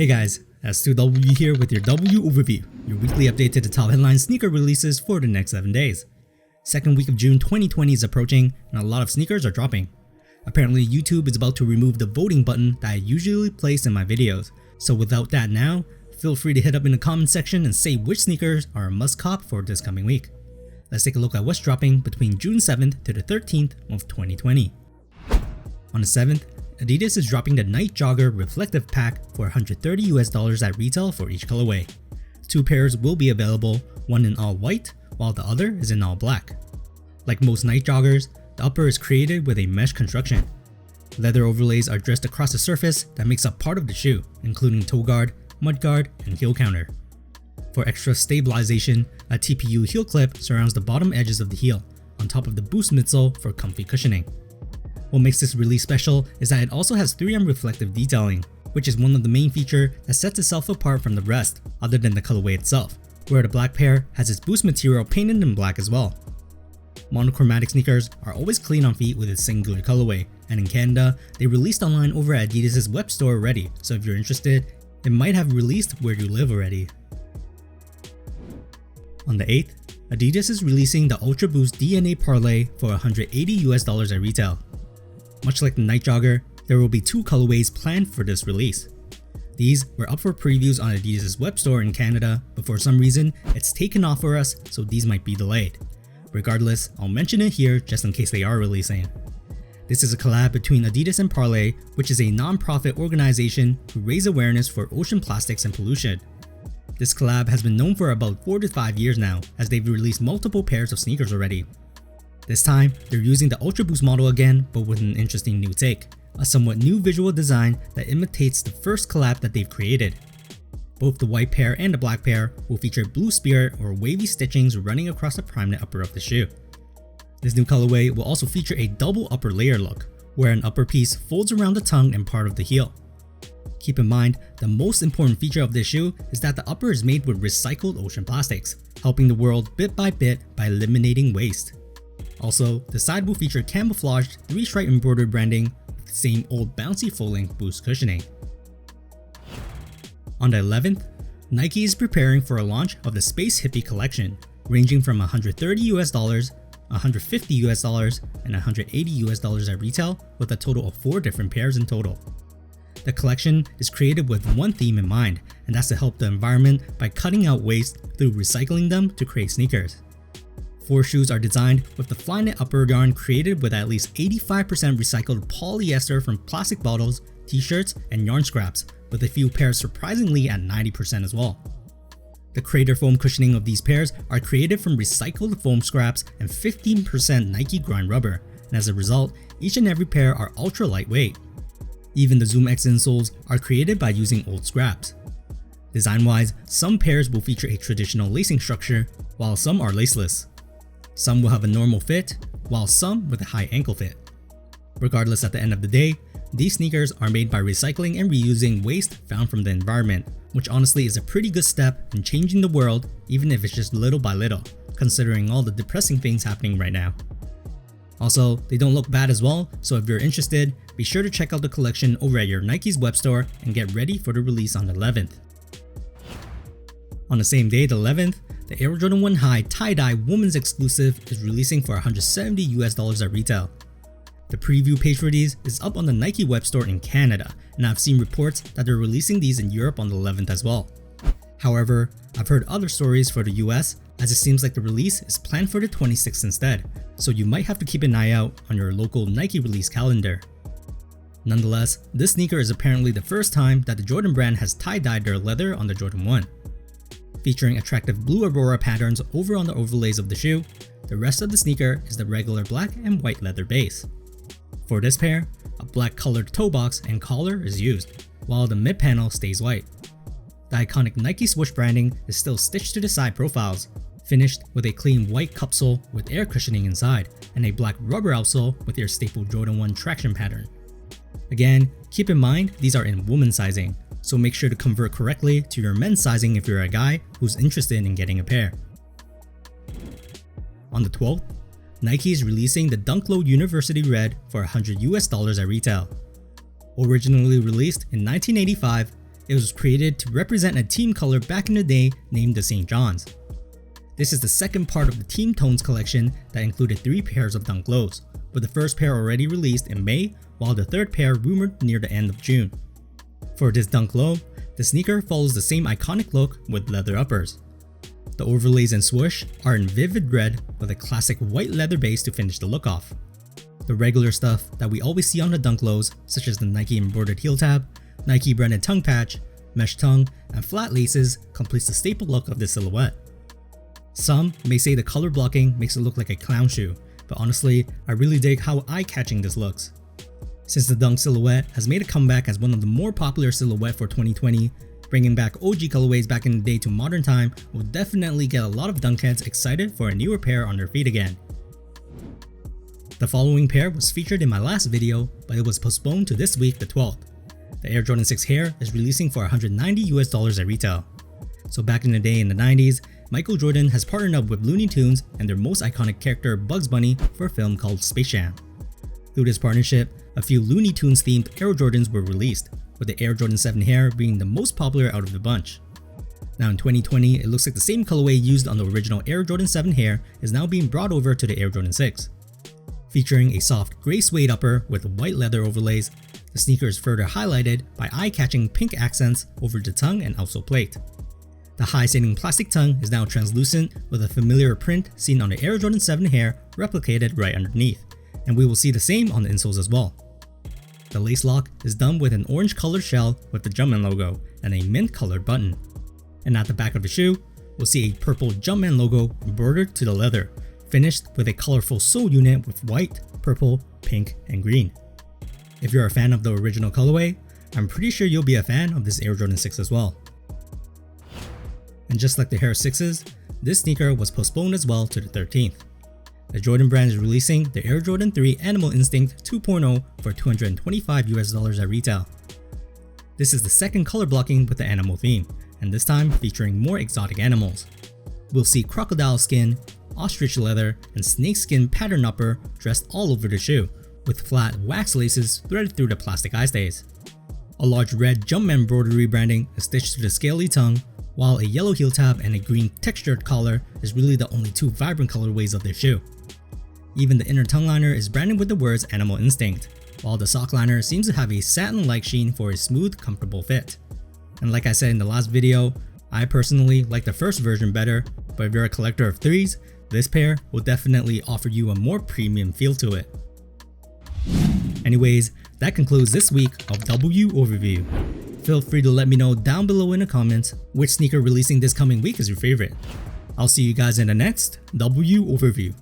Hey guys, DoubleU here with your DoubleU Overview, your weekly update to the top headline sneaker releases for the next 7 days. Second week of June 2020 is approaching and a lot of sneakers are dropping. Apparently YouTube is about to remove the voting button that I usually place in my videos, so without that now, feel free to hit up in the comment section and say which sneakers are a must cop for this coming week. Let's take a look at what's dropping between June 7th to the 13th of 2020. On the 7th, Adidas is dropping the Nite Jogger Reflective Pack for $130 at retail for each colorway. 2 pairs will be available, one in all white, while the other is in all black. Like most Nite Joggers, the upper is created with a mesh construction. Leather overlays are dressed across the surface that makes up part of the shoe, including toe guard, mud guard, and heel counter. For extra stabilization, a TPU heel clip surrounds the bottom edges of the heel, on top of the Boost midsole for comfy cushioning. What makes this really special is that it also has 3M reflective detailing, which is one of the main features that sets itself apart from the rest, other than the colorway itself, where the black pair has its Boost material painted in black as well. Monochromatic sneakers are always clean on feet with its singular colorway, and in Canada, they released online over at Adidas' web store already, so if you're interested, it might have released where you live already. On the 8th, Adidas is releasing the Ultra Boost DNA Parley for $180 at retail. Much like the Nite Jogger, there will be 2 colorways planned for this release. These were up for previews on Adidas' web store in Canada, but for some reason, it's taken off for us, so these might be delayed. Regardless, I'll mention it here just in case they are releasing. This is a collab between Adidas and Parley, which is a non-profit organization to raise awareness for ocean plastics and pollution. This collab has been known for about 4 to 5 years now, as they've released multiple pairs of sneakers already. This time, they're using the Ultra Boost model again, but with an interesting new take, a somewhat new visual design that imitates the first collab that they've created. Both the white pair and the black pair will feature blue spirit or wavy stitchings running across the prominent upper of the shoe. This new colorway will also feature a double upper layer look, where an upper piece folds around the tongue and part of the heel. Keep in mind, the most important feature of this shoe is that the upper is made with recycled ocean plastics, helping the world bit by eliminating waste. Also, the side will feature camouflaged 3-stripe embroidered branding with the same old bouncy full-length Boost cushioning. On the 11th, Nike is preparing for a launch of the Space Hippie collection, ranging from $130, $150, and $180 at retail, with a total of 4 different pairs in total. The collection is created with one theme in mind, and that's to help the environment by cutting out waste through recycling them to create sneakers. 4 shoes are designed with the Flyknit upper yarn created with at least 85% recycled polyester from plastic bottles, t-shirts, and yarn scraps, with a few pairs surprisingly at 90% as well. The crater foam cushioning of these pairs are created from recycled foam scraps and 15% Nike grind rubber, and as a result, each and every pair are ultra lightweight. Even the Zoom X insoles are created by using old scraps. Design-wise, some pairs will feature a traditional lacing structure, while some are laceless. Some will have a normal fit, while some with a high ankle fit. Regardless, at the end of the day, these sneakers are made by recycling and reusing waste found from the environment, which honestly is a pretty good step in changing the world, even if it's just little by little, considering all the depressing things happening right now. Also, they don't look bad as well, so if you're interested, be sure to check out the collection over at your Nike's web store and get ready for the release on the 11th. On the same day, the 11th, the Air Jordan 1 High tie-dye women's exclusive is releasing for $170 at retail. The preview page for these is up on the Nike web store in Canada, and I've seen reports that they're releasing these in Europe on the 11th as well. However, I've heard other stories for the US, as it seems like the release is planned for the 26th instead, so you might have to keep an eye out on your local Nike release calendar. Nonetheless, this sneaker is apparently the first time that the Jordan brand has tie-dyed their leather on the Jordan 1. Featuring attractive blue aurora patterns over on the overlays of the shoe, the rest of the sneaker is the regular black and white leather base. For this pair, a black colored toe box and collar is used, while the mid panel stays white. The iconic Nike swoosh branding is still stitched to the side profiles, finished with a clean white cupsole with air cushioning inside, and a black rubber outsole with your staple Jordan 1 traction pattern. Again, keep in mind these are in women's sizing, so make sure to convert correctly to your men's sizing if you're a guy who's interested in getting a pair. On the 12th, Nike is releasing the Dunk Low University Red for $100 at retail. Originally released in 1985, It was created to represent a team color back in the day named the St. John's. This is the second part of the Team Tones collection that included 3 pairs of Dunk Lows, with the first pair already released in May, while the third pair rumored near the end of June. For this Dunk Low, the sneaker follows the same iconic look with leather uppers. The overlays and swoosh are in vivid red with a classic white leather base to finish the look off. The regular stuff that we always see on the Dunk Lows, such as the Nike embroidered heel tab, Nike branded tongue patch, mesh tongue, and flat laces completes the staple look of this silhouette. Some may say the color blocking makes it look like a clown shoe, but honestly, I really dig how eye-catching this looks. Since the Dunk silhouette has made a comeback as one of the more popular silhouette for 2020, bringing back OG colorways back in the day to modern time will definitely get a lot of Dunk heads excited for a newer pair on their feet again. The following pair was featured in my last video, but it was postponed to this week, the 12th. The Air Jordan 6 Hare is releasing for $190 at retail. So back in the day in the 90s, Michael Jordan has partnered up with Looney Tunes and their most iconic character Bugs Bunny for a film called Space Jam. Through this partnership, a few Looney Tunes themed Air Jordans were released, with the Air Jordan 7 Hare being the most popular out of the bunch. Now in 2020, it looks like the same colorway used on the original Air Jordan 7 Hare is now being brought over to the Air Jordan 6. Featuring a soft gray suede upper with white leather overlays, the sneaker is further highlighted by eye-catching pink accents over the tongue and outsole plate. The high-sitting plastic tongue is now translucent with a familiar print seen on the Air Jordan 7 Hare replicated right underneath, and we will see the same on the insoles as well. The lace lock is done with an orange colored shell with the Jumpman logo and a mint colored button. And at the back of the shoe, we'll see a purple Jumpman logo embroidered to the leather, finished with a colorful sole unit with white, purple, pink, and green. If you're a fan of the original colorway, I'm pretty sure you'll be a fan of this Air Jordan 6 as well. And just like the Hare 6s, this sneaker was postponed as well to the 13th. The Jordan brand is releasing the Air Jordan 3 Animal Instinct 2.0 for $225 at retail. This is the second color blocking with the animal theme, and this time featuring more exotic animals. We'll see crocodile skin, ostrich leather, and snakeskin pattern upper dressed all over the shoe, with flat wax laces threaded through the plastic eye stays. A large red Jumpman embroidery branding is stitched to the scaly tongue, while a yellow heel tab and a green textured collar is really the only 2 vibrant colorways of this shoe. Even the inner tongue liner is branded with the words Animal Instinct, while the sock liner seems to have a satin-like sheen for a smooth, comfortable fit. And like I said in the last video, I personally like the first version better, but if you're a collector of 3s, this pair will definitely offer you a more premium feel to it. Anyways, that concludes this week of DoubleU Overview. Feel free to let me know down below in the comments which sneaker releasing this coming week is your favorite. I'll see you guys in the next DoubleU Overview.